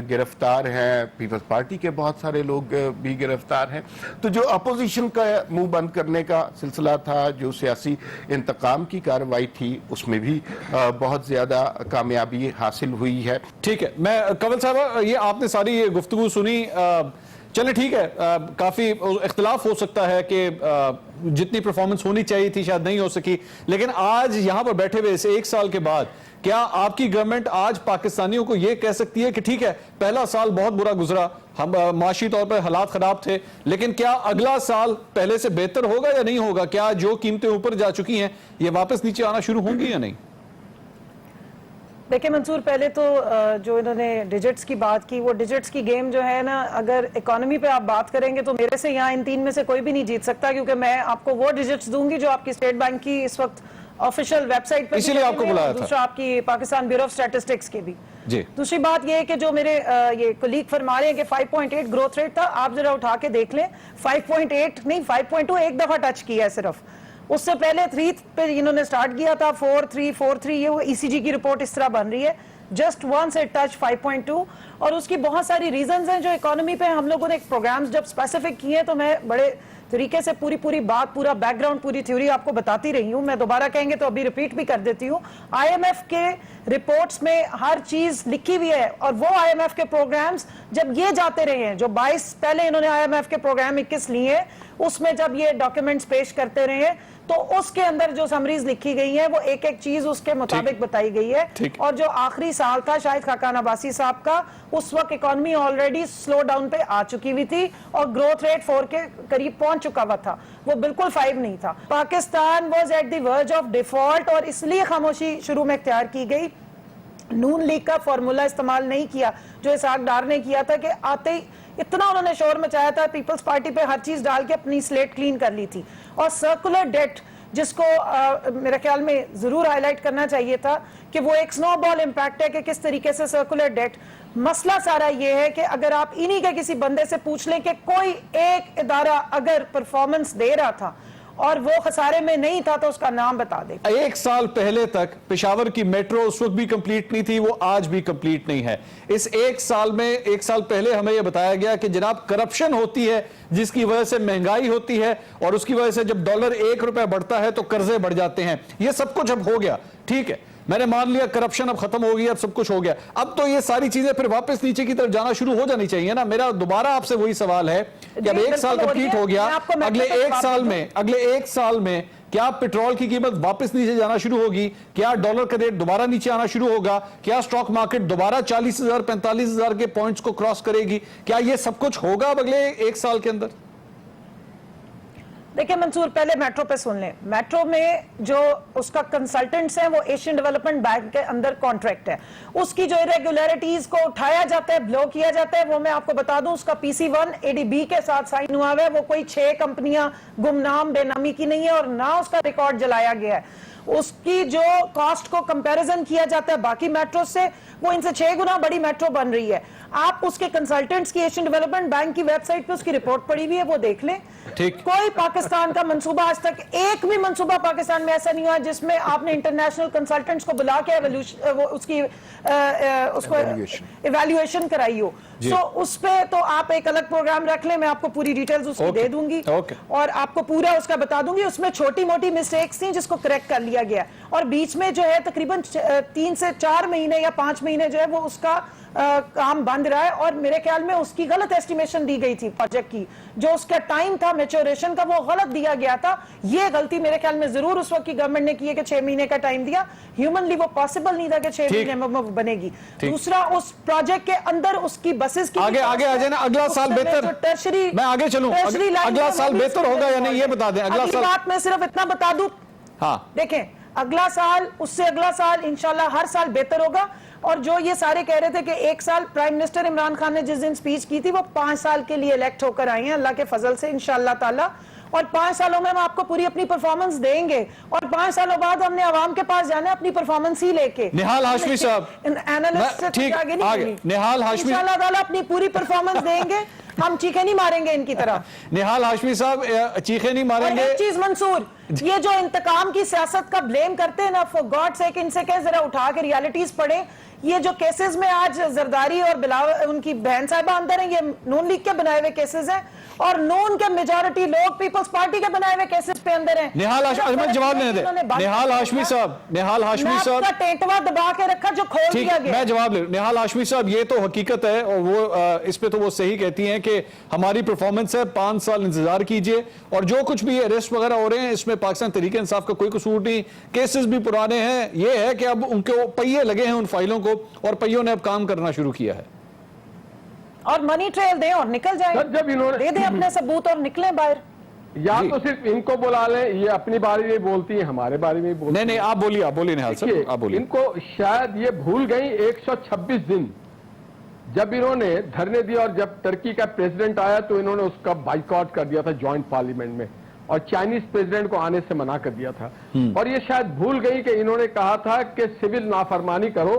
گرفتار ہیں, پیپلز پارٹی کے بہت سارے لوگ بھی گرفتار ہیں. تو جو اپوزیشن کا منہ بند کرنے کا سلسلہ تھا, جو سیاسی انتقام کی کارروائی تھی, اس میں بھی بہت زیادہ کامیابی حاصل ہوئی ہے. ٹھیک ہے, میں کنول صاحب یہ آپ نے ساری یہ گفتگو سنی, چلے ٹھیک ہے, کافی اختلاف ہو سکتا ہے کہ جتنی پرفارمنس ہونی چاہیے تھی شاید نہیں ہو سکی, لیکن آج یہاں پر بیٹھے ہوئے اسے 1 سال کے بعد کیا آپ کی گورنمنٹ آج پاکستانیوں کو یہ کہہ سکتی ہے کہ ٹھیک ہے پہلا سال بہت برا گزرا, ہم معاشی طور پر حالات خراب تھے, لیکن کیا اگلا سال پہلے سے بہتر ہوگا یا نہیں ہوگا؟ کیا جو قیمتیں اوپر جا چکی ہیں یہ واپس نیچے آنا شروع ہوں گی یا نہیں؟ دیکھیں منصور, پہلے تو جو انہوں نے ڈیجٹس کی بات کی, وہ ڈیجٹس کی گیم جو ہے نا, اگر اکانومی پہ آپ بات کریں گے تو میرے سے یہاں ان 3 میں سے کوئی بھی نہیں جیت سکتا, کیونکہ میں آپ کو وہ ڈیجٹس دوں گی جو آپ کی اسٹیٹ بینک کی اس وقت آفیشیل ویب سائٹ پہ, اسی لیے آپ کو بلایا تھا, دوسرا آپ کی پاکستان بیورو آف اسٹیٹسٹکس کے بھی. جی, دوسری بات یہ ہے کہ جو میرے یہ کولیگ فرما رہے ہیں کہ 5.8 گروتھ ریٹ تھا, آپ ذرا اٹھا کے دیکھ لیں, 5.8 نہیں 5.2 ایک دفعہ ٹچ کیا ہے صرف. اس سے پہلے 3 پہ انہوں نے سٹارٹ کیا تھا, 4.3 یہ وہ ECG کی رپورٹ اس طرح بن رہی ہے, جسٹ ونس اٹ ٹچ 5.2. اور اس کی بہت ساری ریزنز ہیں جو اکانومی پہ ہم لوگوں نے پروگرامز جب اسپیسیفک کیے ہیں تو میں بڑے طریقے سے پوری بات, پورا بیک گراؤنڈ, پوری تھیوری آپ کو بتاتی رہی ہوں. میں دوبارہ کہیں گے تو ابھی ریپیٹ بھی کر دیتی ہوں. IMF کے رپورٹس میں ہر چیز لکھی ہوئی ہے, اور وہ IMF کے پروگرامز جب یہ جاتے رہے ہیں, جو 22 پہلے انہوں نے IMF کے پروگرام 21 لیے ہیں, اس میں جب یہ ڈاکیومنٹس پیش کرتے رہے ہیں تو اس کے اندر جو سمریز لکھی گئی ہیں وہ ایک چیز اس کے مطابق بتائی گئی ہے. اور جو آخری سال تھا شاہد خاقان عباسی صاحب کا, اس وقت اکانومی آلریڈی سلو ڈاؤن پہ آ چکی ہوئی تھی اور گروتھ ریٹ 4 کے قریب پہنچ چکا ہوا تھا, وہ بالکل 5 نہیں تھا. Pakistan was at the verge of default, اور اس لیے خاموشی شروع میں اختیار کی گئی. نون لیگ کا فارمولا استعمال نہیں کیا جو اسحاق ڈار نے کیا تھا, کہ آتے ہی اتنا انہوں نے شور مچایا تھا, پیپلز پارٹی پہ ہر چیز ڈال کے اپنی سلیٹ کلین کر لی تھی. اور سرکولر ڈیٹ جس کو میرے خیال میں ضرور ہائی لائٹ کرنا چاہیے تھا کہ وہ ایک سنو بال امپیکٹ ہے کہ کس طریقے سے سرکولر ڈیٹ. مسئلہ سارا یہ ہے کہ اگر آپ انہی کے کسی بندے سے پوچھ لیں کہ کوئی ایک ادارہ اگر پرفارمنس دے رہا تھا اور وہ خسارے میں نہیں تھا تو اس کا نام بتا دے. 1 سال پہلے تک پشاور کی میٹرو اس وقت بھی کمپلیٹ نہیں تھی, وہ آج بھی کمپلیٹ نہیں ہے. اس 1 سال میں 1 سال پہلے ہمیں یہ بتایا گیا کہ جناب کرپشن ہوتی ہے جس کی وجہ سے مہنگائی ہوتی ہے, اور اس کی وجہ سے جب ڈالر 1 روپے بڑھتا ہے تو قرضے بڑھ جاتے ہیں. یہ سب کچھ اب ہو گیا, ٹھیک ہے, میں نے مان لیا کرپشن اب ختم ہو گیا, اب سب کچھ ہو گیا. اب تو یہ ساری چیزیں پھر واپس نیچے کی طرف جانا شروع ہو جانی چاہیے نا. میرا دوبارہ آپ سے وہی سوال ہے کہ اب 1 سال کمپلیٹ ہو گیا, اگلے 1 سال میں کیا پٹرول کی قیمت واپس نیچے جانا شروع ہوگی؟ کیا ڈالر کا ریٹ دوبارہ نیچے آنا شروع ہوگا؟ کیا سٹاک مارکیٹ دوبارہ 40,000 45,000 کے پوائنٹس کو کراس کرے گی؟ کیا یہ سب کچھ ہوگا اب اگلے 1 سال کے اندر؟ देखिए मंसूर, पहले मेट्रो पे सुन लें। मेट्रो में जो उसका कंसल्टेंट्स हैं वो एशियन डेवलपमेंट बैंक के अंदर कॉन्ट्रैक्ट है। उसकी जो इरेगुलरिटीज को उठाया जाता है, ब्लॉक किया जाता है, वो मैं आपको बता दूं, उसका PC1 ADB के साथ साइन हुआ है। वो कोई 6 कंपनियां गुमनाम बेनामी की नहीं है और ना उसका रिकॉर्ड जलाया गया है। उसकी जो कॉस्ट को कंपैरिजन किया जाता है बाकी मेट्रो से, वो इनसे 6 गुना बड़ी मेट्रो बन रही है। आप उसके कंसल्टेंट्स की एशियन डेवलपमेंट बैंक की वेबसाइट पे उसकी रिपोर्ट पड़ी हुई है, वो देख लें। ठीक। कोई पाकिस्तान का मंसूबा आज तक, एक भी मंसूबा पाकिस्तान में ऐसा नहीं हुआ जिसमें आपने इंटरनेशनल कंसल्टेंट्स को बुला के उसकी इवैल्यूएशन कराई हो। सो उस पे तो आप एक अलग प्रोग्राम रख लें, मैं आपको पूरी डिटेल्स उसकी दे दूंगी और आपको पूरा उसका बता दूंगी। उसमें छोटी मोटी मिस्टेक्स थी जिसको करेक्ट कर लिया गया, और बीच में जो है तकरीबन 3 से 4 महीने या 5 महीने जो है वो उसका काम बंद रहा है, और मेरे ख्याल में उसकी गलत एस्टिमेशन दी गई थी प्रोजेक्ट की। जो उसका टाइम था मैच्योरेशन का वो गलत दिया गया था। ये गलती मेरे ख्याल में जरूर उस वक्त की गवर्नमेंट ने की है कि 6 महीने का टाइम दिया। ह्यूमनली वो पॉसिबल नहीं था कि 6 महीने में वो बनेगी। दूसरा, उस प्रोजेक्ट के अंदर उसकी बसेस की आगे आ जाए ना, अगला साल बेहतर, टर्शरी, मैं आगे चलूं, अगला साल बेहतर होगा या नहीं ये बता दें। अगला साल बात मैं सिर्फ इतना बता दूं, हाँ देखें अगला साल, उससे अगला साल इंशाल्लाह हर साल बेहतर होगा। और जो ये सारे कह रहे थे कि 1 साल, प्राइम मिनिस्टर इमरान खान ने जिस दिन स्पीच की थी वो 5 साल के लिए इलेक्ट होकर आए हैं अल्लाह के फजल से इंशाल्लाह ताला। और 5 सालों में हम आपको पूरी अपनी परफॉर्मेंस देंगे, और 5 सालों बाद हमने आवाम के पास जाना है अपनी परफॉर्मेंस ही लेके। निहाल हाशमी साहब, एनालिस्ट ठीक, आगे आगे निहाल हाशमी, इंशाल्लाह ताला अपनी पूरी परफॉर्मेंस देंगे। हम चीखे नहीं मारेंगे इनकी तरह। निहाल हाशमी साहब चीखे नहीं मारेंगे। एक चीज मंसूर, ये जो इंतकाम की सियासत का ब्लेम करते हैं ना, फॉर गॉड सेक इनसे कह जरा उठा के रियलिटीज पढ़े। ये जो केसेस में आज जरदारी और बिलावल उनकी बहन साहिबा अंदर हैं, ये नून लीग के बनाए हुए केसेस हैं, और नून के मेजॉरिटी लोग पीपल्स पार्टी के बनाए हुए केसेस पे अंदर हैं। निहाल हाशमी जवाब नहीं दे, निहाल हाशमी साहब, निहाल हाशमी साहब टेंटवा दबा के रखा जो खोल दिया गया। मैं जवाब ले, निहाल हाशमी साहब ये तो हकीकत है, और वो इस पे तो वो सही कहती हैं कि हमारी परफॉर्मेंस है, 5 साल इंतजार कीजिए, और जो कुछ भी अरेस्ट वगैरह हो रहे हैं इसमें पाकिस्तान तहरीक इंसाफ का कोई कसूर नहीं, केसेस भी पुराने हैं। ये है कि अब उनके पहिए लगे हैं उन फाइलों को, और पहियों ने अब काम करना शुरू किया है। और मनी ट्रेल दें और निकल जाए, जब इन्होंने दे दें अपने सबूत और निकलें बाहर। या तो सिर्फ इनको बुला लें, ये अपनी बारे में बोलती है, हमारे बारे में बोलती। नहीं, आप बोलिए निहाल साहब, आप बोलिए। इनको शायद ये भूल गई 126 दिन जब इन्होंने धरने दिए, और जब टर्की का प्रेसिडेंट आया तो इन्होंने उसका बाइकआउट कर दिया था ज्वाइंट पार्लियामेंट में, और चाइनीज प्रेसिडेंट को आने से मना कर दिया था। और ये शायद भूल गई कि इन्होंने कहा था कि सिविल नाफरमानी करो,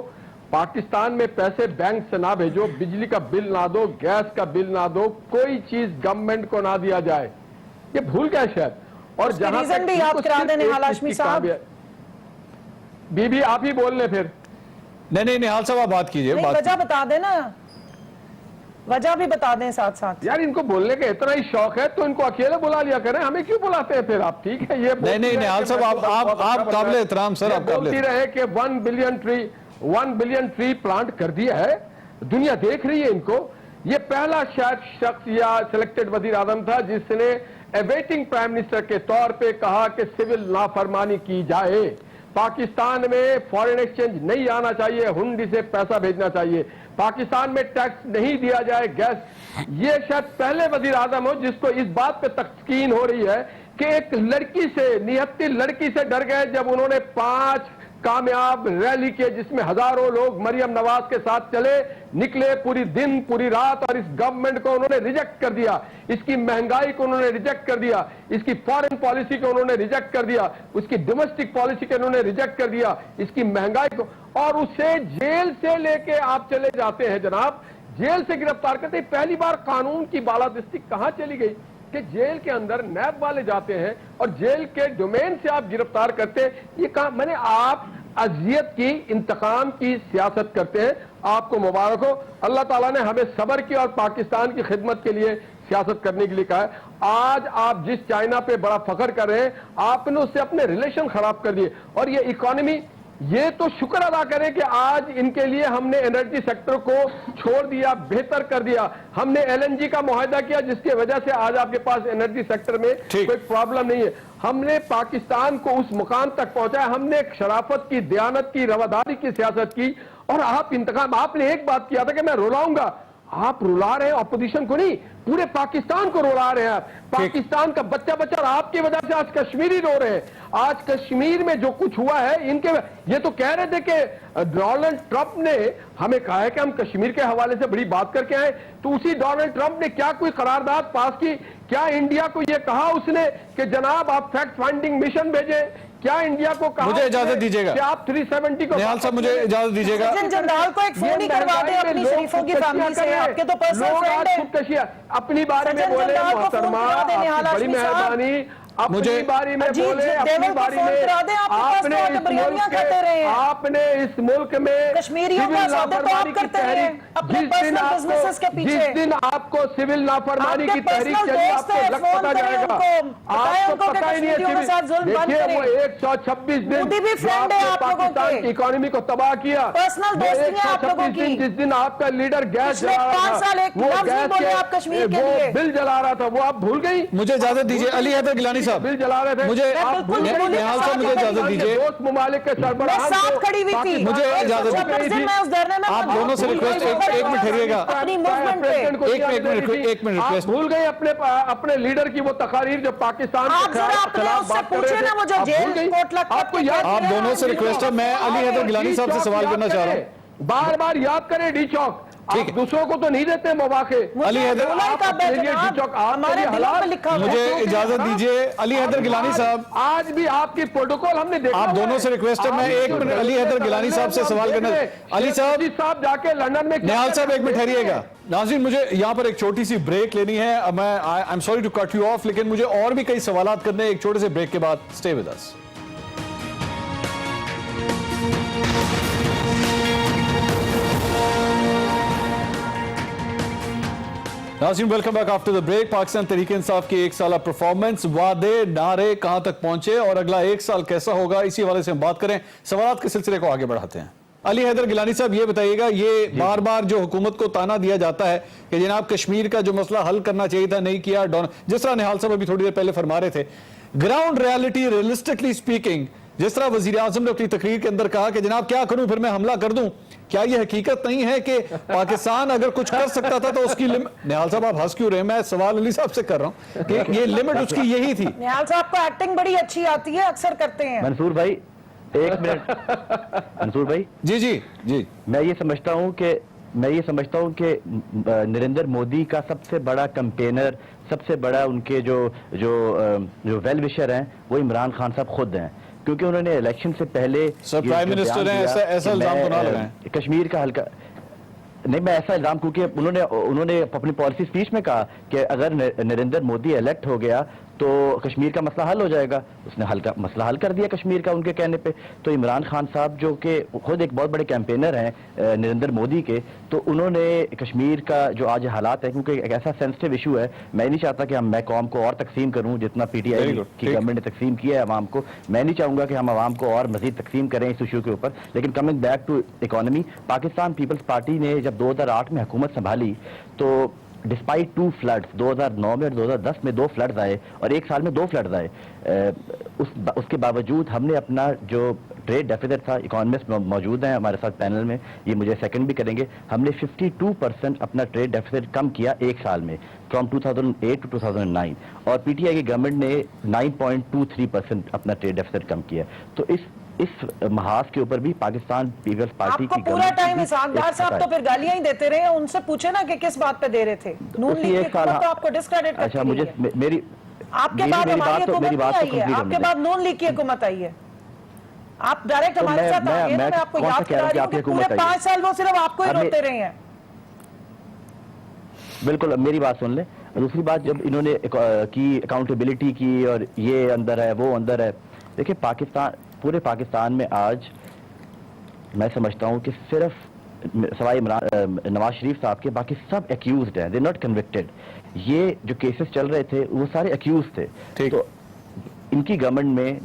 पाकिस्तान में पैसे बैंक से ना भेजो, बिजली का बिल ना दो, गैस का बिल ना दो, कोई चीज गवर्नमेंट को ना दिया जाए। ये भूल गए शायद। और जहां तक भी याद करा दें निहाल हाशमी साहब, बीबी आप ही बोल ले फिर। नहीं निहाल साहब आप बात कीजिए, वजह बता देना, वजह भी बता दें साथ साथ। यार इनको बोलने का इतना ही शौक है तो इनको अकेले बुला लिया करें, हमें क्यों बुलाते हैं फिर आप? ठीक है, ये नहीं निहाल साहब आप काबिल एहतराम सर, आप बोलती रहे कि 1 बिलियन ट्री प्लांट कर दिया है, दुनिया देख रही है इनको। ये पहला शायद शख्स या सिलेक्टेड वजीर आजम था जिसने अवेटिंग प्राइम मिनिस्टर के तौर पे कहा कि सिविल नाफरमानी की जाए, पाकिस्तान में फॉरेन एक्सचेंज नहीं आना चाहिए, हुंडी से पैसा भेजना चाहिए, पाकिस्तान में टैक्स नहीं दिया जाए गैस। ये शायद पहले वजीर आजम हो जिसको इस बात पे तस्कीन हो रही है कि एक लड़की से, निहत्ती लड़की से डर गए जब उन्होंने 5 कामयाब रैली किए जिसमें हजारों लोग मरियम नवाज के साथ चले, निकले पूरी दिन पूरी रात, और इस गवर्नमेंट को उन्होंने रिजेक्ट कर दिया, इसकी महंगाई को उन्होंने रिजेक्ट कर दिया, इसकी फॉरेन पॉलिसी को उन्होंने रिजेक्ट कर दिया, उसकी डोमेस्टिक पॉलिसी को उन्होंने रिजेक्ट कर दिया, इसकी महंगाई को, और उसे जेल से लेके आप चले जाते हैं जनाब, जेल से गिरफ्तार करते। पहली बार कानून की बालादस्ती कहां चली गई कि जेल के अंदर नैब वाले जाते हैं और जेल के डोमेन से आप गिरफ्तार करते हैं। ये कहा मैंने, आप अजियत की, इंतकाम की सियासत करते हैं, आपको मुबारक हो। अल्लाह ताला ने हमें सब्र की और पाकिस्तान की खिदमत के लिए सियासत करने के लिए कहा है। आज आप जिस चाइना पे बड़ा फख्र कर रहे हैं, आपने उससे अपने रिलेशन खराब कर दिए। और ये इकोनॉमी, ये तो शुक्र अदा करें कि आज इनके लिए हमने एनर्जी सेक्टर को छोड़ दिया, बेहतर कर दिया, हमने LNG का मुआहदा किया जिसकी वजह से आज आपके पास एनर्जी सेक्टर में कोई प्रॉब्लम नहीं है। हमने पाकिस्तान को उस मुकाम तक पहुंचाया, हमने एक शराफत की, दयानत की, रवादारी की सियासत की। और आप इंतकाम, आपने एक बात किया था कि मैं रुलाऊंगा, आप रुला रहे हैं अपोजिशन को नहीं, पूरे पाकिस्तान को रुला रहे हैं आप। पाकिस्तान का बच्चा बच्चा, और आपकी वजह से आज कश्मीरी रो रहे हैं। आज कश्मीर में जो कुछ हुआ है इनके, ये तो कह रहे थे कि डोनाल्ड ट्रंप ने हमें कहा है कि हम कश्मीर के हवाले से बड़ी बात करके आए, तो उसी डोनाल्ड ट्रंप ने क्या कोई करारदाद पास की? क्या इंडिया को ये कहा उसने कि जनाब आप फैक्ट फाइंडिंग मिशन भेजें? क्या इंडिया को कहा? मुझे इजाजत दीजिएगा कि आप 370 को, निहाल साहब मुझे इजाजत दीजिएगा। जनरल को एक फोन ही करवा दे अपनी शरीफों की फैमिली से, आपके तो पर्सनल फ्रेंड है। अपनी बारे में बोले मोहतरमा, बड़ी मेहरबानी, अपनी बारी में बोले, अपनी बारी में। आपने इस मुल्क में कश्मीरियों का सौदा तो आप करते रहे अपने पर्सनल बिजनेसेस के पीछे। जिस दिन आपको सिविल नाफरमानी की तहरीक चली, आपको लग पता जाएगा। आपको पता ही नहीं है। देखिए वो 126 दिन पाकिस्तान की इकोनॉमी को तबाह किया, 126 दिन जिस दिन आपका लीडर गैस जला रहा था, वो गैस वो बिल जला रहा था, वो आप भूल गई। मुझे इजाजत दीजिए अली हैदर गिलानी साहब, बिल जला रहे थे। मुझे निहाल साहब मुझे इजाजत दीजिए। दोस्त ममालिक के सरबराह साथ खड़ी हुई थी, मुझे इजाजत दीजिए। आप दोनों से रिक्वेस्ट, एक मिनट ठहरिएगा, एक मिनट रिक्वेस्ट। भूल गए अपने लीडर की वो तकारीर जो पाकिस्तान के खिलाफ बात कर रहे थे। आपको याद? आप दोनों से रिक्वेस्ट है, मैं अली हैदर गिलानी साहब से सवाल करना चाह रहा हूँ। बार बार याद करें डी चौक, आप दूसरों को तो नहीं देते मौके। अली हैदर, मुझे इजाजत दीजिए अली हैदर गिलानी साहब। आज भी आपकी प्रोटोकॉल हमने देखा। आप दोनों से रिक्वेस्ट है, मैं एक मिनट अली हैदर गिलानी साहब से सवाल करना। अली साहब जाके लंदन में, निहाल साहब एक मिनट ठहरिएगा। नाज़रीन मुझे यहाँ पर एक छोटी सी ब्रेक लेनी है, मैं I am sorry to cut you off, लेकिन मुझे और भी कई सवालात करने हैं। एक छोटे से ब्रेक के बाद स्टे विद अस। नाज़रीन welcome back after the break. Pakistan Tehreek Insaf की एक साला परफॉर्मेंस, वादे नारे कहां तक पहुंचे और अगला एक साल कैसा होगा, इसी हवाले से हम बात करें। सवालात के सिलसिले को आगे बढ़ाते हैं। अली हैदर गिलानी साहब ये बताइएगा, ये बार बार जो हुकूमत को ताना दिया जाता है कि जनाब कश्मीर का जो मसला हल करना चाहिए था नहीं किया, जिस तरह निहाल साहब अभी थोड़ी देर पहले फरमा रहे थे, ग्राउंड रियलिटी रियलिस्टिकली स्पीकिंग, जिस तरह वजीर आजम ने अपनी तकरीर के अंदर कहा कि जनाब क्या करूं, फिर मैं हमला कर दूं, क्या यह हकीकत नहीं है कि पाकिस्तान अगर कुछ कर सकता था तो उसकी निहाल साहब आप हंस क्यों रहे हैं? मैं सवाल अली साहब से कर रहा हूं कि ये लिमिट उसकी यही थी। निहाल साहब को एक्टिंग बड़ी अच्छी आती है, अक्सर करते हैं। मंसूर भाई एक मिनट। मंसूर भाई जी जी जी, मैं ये समझता हूं कि नरेंद्र मोदी का सबसे बड़ा कैंपेनर, सबसे बड़ा उनके जो वेल विशर हैं वो इमरान खान साहब खुद हैं, क्योंकि उन्होंने इलेक्शन से पहले प्राइम मिनिस्टर हैं, ऐसा इल्जाम तो ना लगाएं। कश्मीर का हल्का नहीं, मैं ऐसा इल्जाम, क्योंकि उन्होंने अपनी पॉलिसी स्पीच में कहा कि अगर नरेंद्र मोदी इलेक्ट हो गया तो कश्मीर का मसला हल हो जाएगा। उसने मसला हल कर दिया कश्मीर का उनके कहने पे। तो इमरान खान साहब जो कि खुद एक बहुत बड़े कैंपेनर हैं नरेंद्र मोदी के, तो उन्होंने कश्मीर का जो आज हालात है, क्योंकि एक ऐसा सेंसिटिव इशू है, मैं नहीं चाहता कि मैं कौम को और तकसीम करूं जितना पीटीआई की गवर्नमेंट ने तकसीम किया है अवाम को। मैं नहीं चाहूंगा कि हम अवाम को और मजीद तकसीम करें इस इशू के ऊपर। लेकिन coming back to economy, Pakistan Peoples Party ने जब 2008 में हुकूमत संभाली तो डिस्पाइट 2 फ्लड्स, 2009 में और 2010 में 2 फ्लड्स आए और एक साल में 2 फ्लड्स आए, उसके बावजूद हमने अपना जो ट्रेड डेफिसिट था, इकोनॉमिस्ट मौजूद हैं हमारे साथ पैनल में, ये मुझे सेकंड भी करेंगे, हमने 52% अपना ट्रेड डेफिसिट कम किया एक साल में, फ्रॉम 2008 टू 2009, और पीटीआई की गवर्नमेंट ने 9.23% अपना ट्रेड डेफिसिट कम किया। तो इस महाज के ऊपर भी पाकिस्तान पीपल्स पार्टी की पूरा टाइम इसाकदार साहब तो फिर गालियां ही देते रहे, उनसे पूछे ना कि किस बात पे दे रहे थे। नून लीग की हुकूमत तो आपको डिस्क्रेडिट करती है। अच्छा, मुझे मेरी आपके बाद हमारी हुकूमत नहीं आई है, आपके बाद नून लीग की हुकूमत आई है। आप डायरेक्ट हमारे साथ आइए, मैं आपको याद करा रही हूं कि पूरे 5 साल वो सिर्फ आपको ही रोते रहे हैं। बिल्कुल, मेरी बात सुन ले। दूसरी बात, जब इन्होंने की अकाउंटेबिलिटी की और ये अंदर है वो अंदर है, देखिए पूरे पाकिस्तान में आज मैं समझता हूं कि सिर्फ सवाई नवाज शरीफ साहब के बाकी सब एक्यूज्ड हैं, दे नॉट कन्विक्टेड। ये जो केसेस चल रहे थे वो सारे एक्यूज थे। तो इनकी गवर्नमेंट में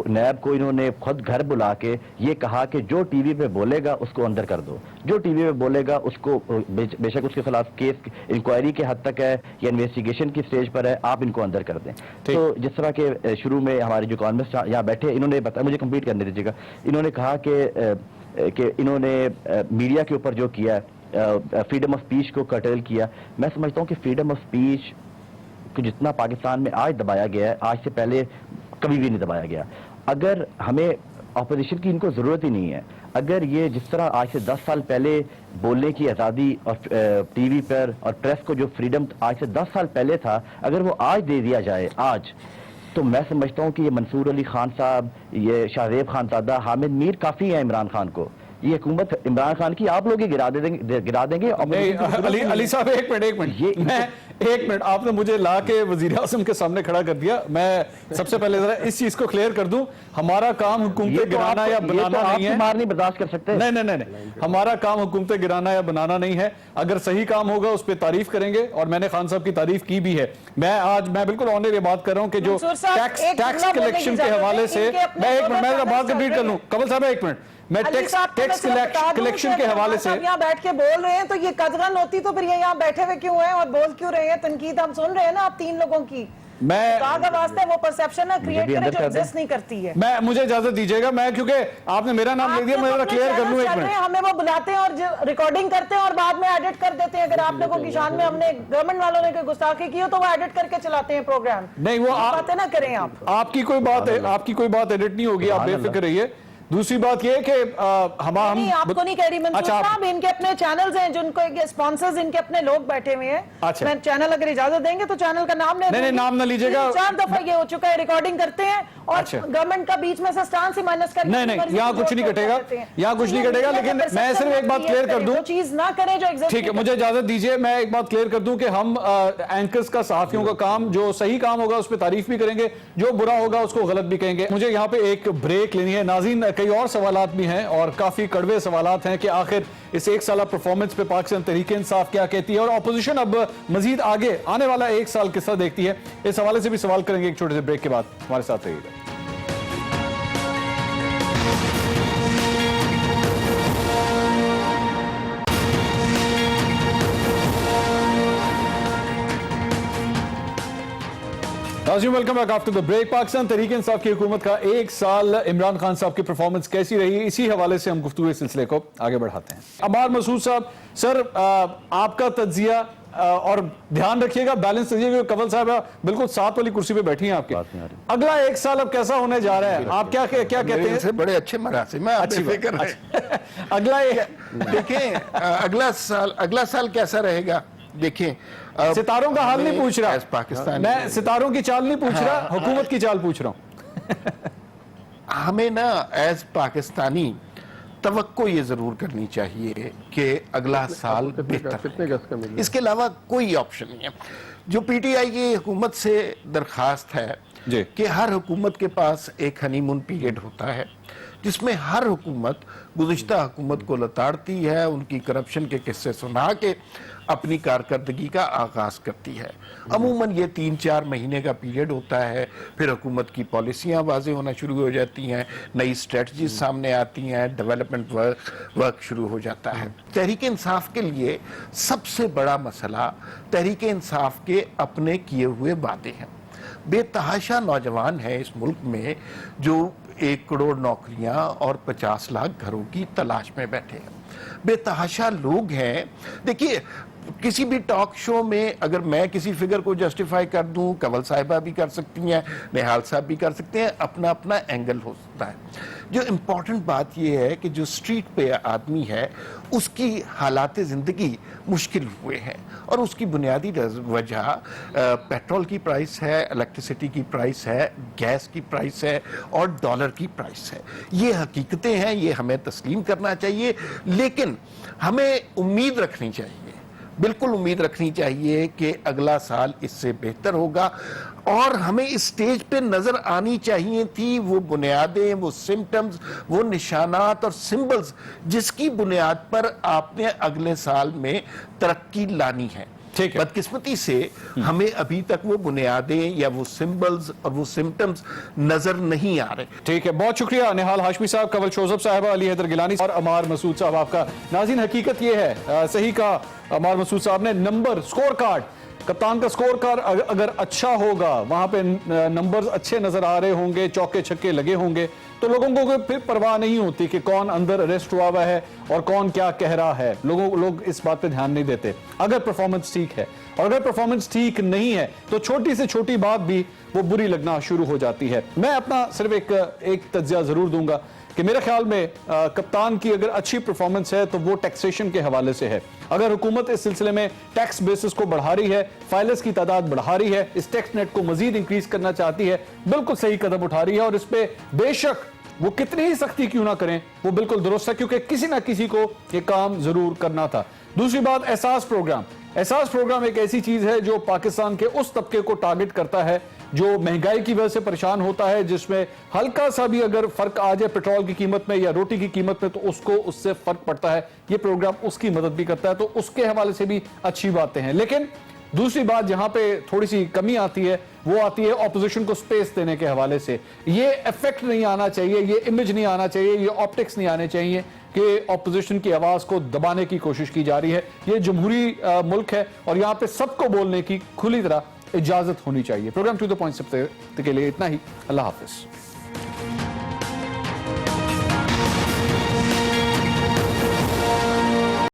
नैब को इन्होंने खुद घर बुला के ये कहा कि जो टीवी पे बोलेगा उसको अंदर कर दो, जो टीवी पे बोलेगा उसको, बेशक उसके खिलाफ केस इंक्वायरी के हद तक है या इन्वेस्टिगेशन की स्टेज पर है, आप इनको अंदर कर दें। तो जिस तरह के शुरू में हमारे जो इकोनॉमिस्ट यहाँ बैठे, इन्होंने बताया, मुझे कंप्लीट करने दीजिएगा, इन्होंने कहा कि इन्होंने मीडिया के ऊपर जो किया है फ्रीडम ऑफ स्पीच को कर्टेल किया। मैं समझता हूँ कि फ्रीडम ऑफ स्पीच को जितना पाकिस्तान में आज दबाया गया है, आज से पहले कभी भी नहीं दबाया गया। अगर हमें अपोजिशन की इनको ज़रूरत ही नहीं है, अगर ये जिस तरह आज से 10 साल पहले बोलने की आज़ादी और टीवी पर और प्रेस को जो फ्रीडम आज से 10 साल पहले था, अगर वो आज दे दिया जाए आज, तो मैं समझता हूँ कि ये मंसूर अली खान साहब, ये शाहजेब खानजादा, हामिद मीर काफ़ी है इमरान खान को। ये हुकूमत इमरान खान की आप लोग ही गिरा देंगे। अली साहब एक मिनट आपने मुझे ला के वजीर आज़म के सामने खड़ा कर दिया। मैं सबसे पहले जरा इस चीज को क्लियर कर दूं, हमारा काम हुकूमतें गिराना या बनाना नहीं है। मार नहीं बर्दाश्त कर सकते। नहीं, हमारा काम हुकूमतें गिराना या बनाना नहीं है। अगर सही काम होगा उस पर तारीफ करेंगे, और मैंने खान साहब की तारीफ की भी है। मैं बिल्कुल ऑनर ये बात कर रहा हूं कि जो टैक्स कलेक्शन के हवाले से, मैं एक मिनट मैं बात कंप्लीट कर लूं। कमल साहब एक मिनट, मैं टैक्स कलेक्शन के हवाले से यहाँ बैठ के बोल रहे हैं, तो ये कदगन होती तो फिर ये यहाँ बैठे हुए क्यों हैं और बोल क्यों रहे हैं? तनकीद हम सुन रहे हैं ना आप तीन लोगों की। मैं वास्ते वो परसेप्शन है क्रिएट करें जो एग्जिस्ट नहीं करती है। मुझे इजाजत दीजिएगा, मैं क्योंकि आपने मेरा नाम ले दिया, मैं जरा क्लियर कर लूं एक मिनट। हमें वो बुलाते हैं और रिकॉर्डिंग करते हैं और बाद में एडिट कर देते हैं। अगर आप लोगों की शान में हमने गवर्नमेंट वालों ने कोई गुस्ताखी की हो तो वो एडिट करके चलाते हैं प्रोग्राम। नहीं, वो बातें ना करें आप। आपकी कोई बात एडिट नहीं होगी, आप बेफिक्र रहिए। दूसरी बात ये कि हम आपको नहीं कह रही मंसूर साहब, इनके अपने चैनल्स हैं जिनको स्पॉन्सर्स इनके अपने लोग बैठे हुए हैं। अच्छा। मैं चैनल अगर इजाजत देंगे तो चैनल का नाम नहीं नाम ना लीजिएगा। 4 दफा ये हो चुका है, रिकॉर्डिंग करते हैं और गवर्नमेंट का बीच में से स्टांस ही माइनस कर। नहीं, यहाँ कुछ नहीं कटेगा, यहाँ कुछ नहीं कटेगा। लेकिन मैं सिर्फ एक बात क्लियर कर दूं, चीज ना करें जो एग्जिस्ट। ठीक है, मुझे इजाजत दीजिए। मैं एक बात क्लियर कर दूं कि हम एंकर्स का, सहाफियों का काम, जो सही काम होगा उस पर तारीफ भी करेंगे, जो बुरा होगा उसको गलत भी कहेंगे। मुझे यहाँ पे एक ब्रेक लेनी है नाज़रीन। कई और सवालात भी हैं और काफी कड़वे सवालात हैं कि आखिर इस एक साल परफॉर्मेंस पे पाकिस्तान तहरीक इंसाफ क्या कहती है और अपोजिशन अब मजीद आगे आने वाला एक साल किस्सा देखती है। इस हवाले से भी सवाल करेंगे एक छोटे से ब्रेक के बाद। हमारे साथ रहिएगा। Welcome back after the break. Pakistan Tehreek Insaf की हुकूमत का एक साल, इमरान खान साहब की परफॉर्मेंस कैसी रही, इसी हवाले से हम गुफ्तगू इस सिलसिले को आगे बढ़ाते हैं। अमार मसूद साहब, सर आपका तज्जिया, और ध्यान रखिएगा बैलेंस तज्जिया, कमल साहब बिल्कुल साथ वाली कुर्सी पे बैठी हैं आपके। अगला एक साल अब कैसा होने जा रहा है, आप क्या कहते हैं? बड़े अच्छे मरासिम में अच्छी फिक्र है। अगला देखें अगला साल कैसा रहेगा। देखें, सितारों का हाल नहीं पूछ रहा पाकिस्तान, मैं सितारों की चाल नहीं पूछ रहा, हुकूमत की चाल पूछ रहा हूं। हमें ना एज पाकिस्तानी तवक्को ये जरूर करनी चाहिए कि अगला साल बेहतर। इसके अलावा कोई ऑप्शन नहीं है। जो पीटीआई की हुकूमत से दरखास्त है कि हर हुकूमत के पास एक हनीमून पीरियड होता है जिसमें हर हुकूमत गुज़िश्ता हुकूमत को लताड़ती है, उनकी करप्शन के किस्से सुना के अपनी कारकर्दगी का आगाज करती है। अमूमन ये 3-4 महीने का पीरियड होता है, फिर हुकूमत की पॉलिसियाँ वाज़े होना शुरू हो जाती हैं, नई स्ट्रेटजीज सामने आती हैं, डेवलपमेंट वर्क शुरू हो जाता है। तहरीक इंसाफ के लिए सबसे बड़ा मसला तहरीक इंसाफ के अपने किए हुए वादे हैं। बेतहाशा नौजवान है इस मुल्क में जो 1 करोड़ नौकरियां और 50 लाख घरों की तलाश में बैठे हैं। बेतहाशा लोग हैं। देखिए, किसी भी टॉक शो में अगर मैं किसी फिगर को जस्टिफाई कर दूं, कंवल साहिबा भी कर सकती हैं, निहाल साहब भी कर सकते हैं, अपना अपना एंगल हो सकता है। जो इम्पोर्टेंट बात यह है कि जो स्ट्रीट पे आदमी है उसकी हालात ज़िंदगी मुश्किल हुए हैं और उसकी बुनियादी वजह पेट्रोल की प्राइस है, इलेक्ट्रिसिटी की प्राइस है, गैस की प्राइस है और डॉलर की प्राइस है। ये हकीकतें हैं, ये हमें तस्लीम करना चाहिए, लेकिन हमें उम्मीद रखनी चाहिए, बिल्कुल उम्मीद रखनी चाहिए कि अगला साल इससे बेहतर होगा। और हमें इस स्टेज पे नजर आनी चाहिए थी वो बुनियादें, वो सिम्टम्स, वो निशानात और सिंबल्स जिसकी बुनियाद पर आपने अगले साल में तरक्की लानी है। बदकिस्मती से हमें अभी तक वो बुनियादें या वो सिंबल्स और वो सिम्टम्स नजर नहीं आ रहे। ठीक है, बहुत शुक्रिया निहाल हाशमी साहब, कंवल शोजब साहब, अली हैदर गिलानी और अमार मसूद साहब आपका। नाज़रीन, हकीकत ये है, सही का अमार मसूद साहब ने, नंबर, स्कोर कार्ड कप्तान का स्कोर कार्ड अगर अच्छा होगा, वहां पे नंबर्स अच्छे नजर आ रहे होंगे, चौके छक्के लगे होंगे, तो लोगों को फिर परवाह नहीं होती कि कौन अंदर अरेस्ट हुआ हुआ है और कौन क्या कह रहा है। लोग इस बात पे ध्यान नहीं देते अगर परफॉर्मेंस ठीक है। और अगर परफॉर्मेंस ठीक नहीं है तो छोटी से छोटी बात भी वो बुरी लगना शुरू हो जाती है। मैं अपना सिर्फ एक तज्जिया जरूर दूंगा कि मेरे ख्याल में कप्तान की अगर अच्छी परफॉर्मेंस है तो वो टैक्सेशन के हवाले से है। अगर हुकूमत इस सिलसिले में टैक्स बेसिस को बढ़ा रही है, फाइलर्स की तादाद बढ़ा रही है, इस टैक्स नेट को मजीद इंक्रीज करना चाहती है, बिल्कुल सही कदम उठा रही है। और इस पे बेशक वो कितनी ही सख्ती क्यों ना करें, वो बिल्कुल दुरुस्त है, क्योंकि किसी ना किसी को ये काम जरूर करना था। दूसरी बात, एहसास प्रोग्राम एक ऐसी चीज है जो पाकिस्तान के उस तबके को टारगेट करता है जो महंगाई की वजह से परेशान होता है, जिसमें हल्का सा भी अगर फर्क आ जाए पेट्रोल की कीमत में या रोटी की कीमत में तो उसको उससे फर्क पड़ता है। ये प्रोग्राम उसकी मदद भी करता है, तो उसके हवाले से भी अच्छी बातें हैं। लेकिन दूसरी बात जहां पे थोड़ी सी कमी आती है वो आती है ऑपोजिशन को स्पेस देने के हवाले से। ये इफेक्ट नहीं आना चाहिए, ये इमेज नहीं आना चाहिए, ये ऑप्टिक्स नहीं आने चाहिए कि ऑपोजिशन की आवाज को दबाने की कोशिश की जा रही है। ये जमहूरी मुल्क है और यहाँ पे सबको बोलने की खुली तरह इजाजत होनी चाहिए। प्रोग्राम टू द पॉइंट के लिए इतना ही। अल्लाह हाफिज।